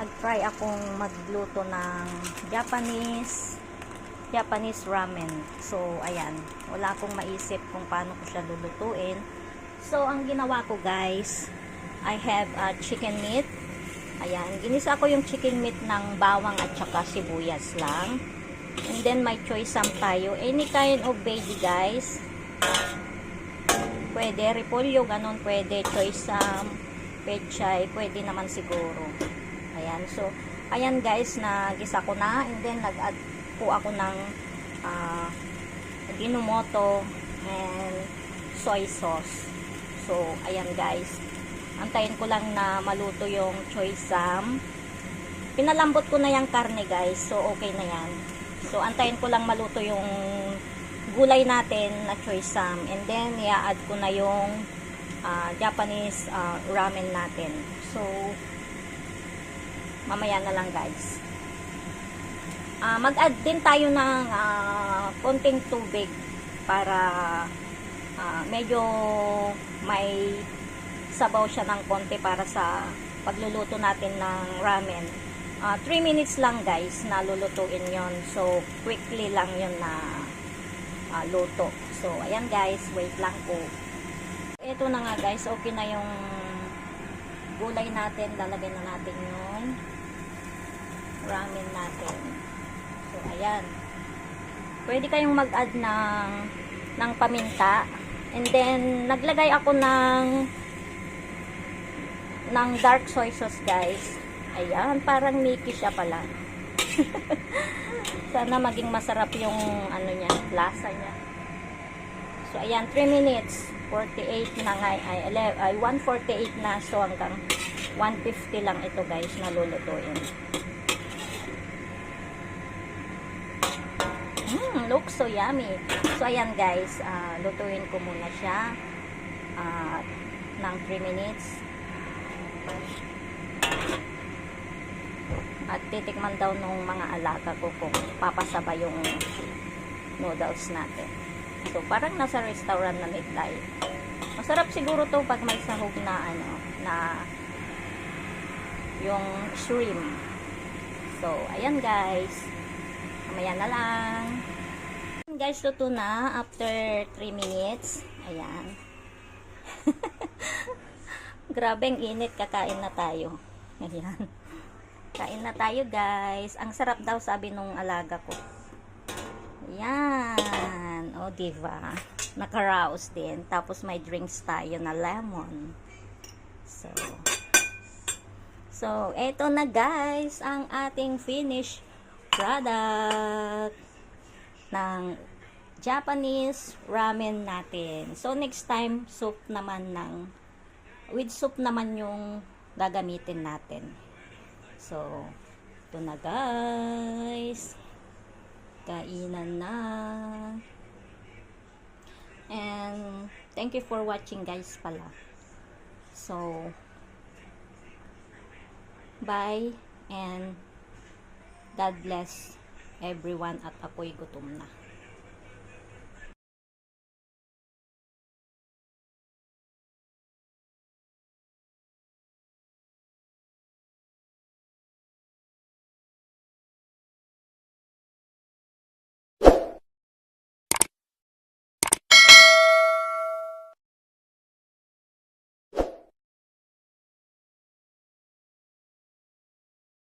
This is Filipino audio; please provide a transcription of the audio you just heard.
nag-try akong magluto ng Japanese ramen. So, ayan. Wala akong maisip kung paano ko siya lulutuin. So, ang ginawa ko guys, I have chicken meat. Ayan. Ginisa ko yung chicken meat ng bawang at saka sibuyas lang. And then, may choice tayo. Any kind of veggie guys. Pwede. Repolyo, ganun. Pwede. Choice pechay. Pwede naman siguro. Ayan. So, ayan guys, nagisa ko na. And then, nag-add po ako ng Ajinomoto and soy sauce. So, ayan guys. Antayin ko lang na maluto yung choy sam. Pinalambot ko na yung karne guys. So, okay na yan. So, antayin ko lang maluto yung gulay natin na choy sam. And then, i-add ko na yung Japanese ramen natin. So, mamaya na lang guys. Mag-add din tayo ng konting tubig para medyo may sabaw siya ng konti para sa pagluluto natin ng ramen. 3 minutes lang guys na lulutuin yon. So, quickly lang yon na luto. So, ayan guys, wait lang po. Ito na nga guys, okay na yung gulay natin. Lalagyan na natin yung ramen natin. So, ayan. Pwede kayong mag-add ng paminta. And then, naglagay ako ng dark soy sauce, guys. Ayan, parang Mickey siya pala. Sana maging masarap yung ano niya, lasa niya. So, ayan, 3 minutes. 48 na nga, ay 148 na. So, hanggang 150 lang ito, guys, na lulutuin. Looks so yummy. So, ayan guys, lutuin ko muna siya ng 3 minutes. At titikman daw nung mga alaga ko kung papasabay yung noodles natin. So, parang nasa restaurant na tayo. Masarap siguro to pag may sahog na na yung shrimp. So, ayan guys. Mamaya na lang. Guys, luto na after 3 minutes. Ayan. Grabe ang init. Kakain na tayo. Ayan. Kain na tayo guys. Ang sarap daw sabi nung alaga ko. Ayan. O, diba? Nakaraos din. Tapos may drinks tayo na lemon. So, eto na guys ang ating finished product ng Japanese ramen natin. So, next time, with soup naman yung gagamitin natin. So, ito na guys. Kainan na. And, thank you for watching guys pala. So, bye and God bless everyone at ako'y gutom na.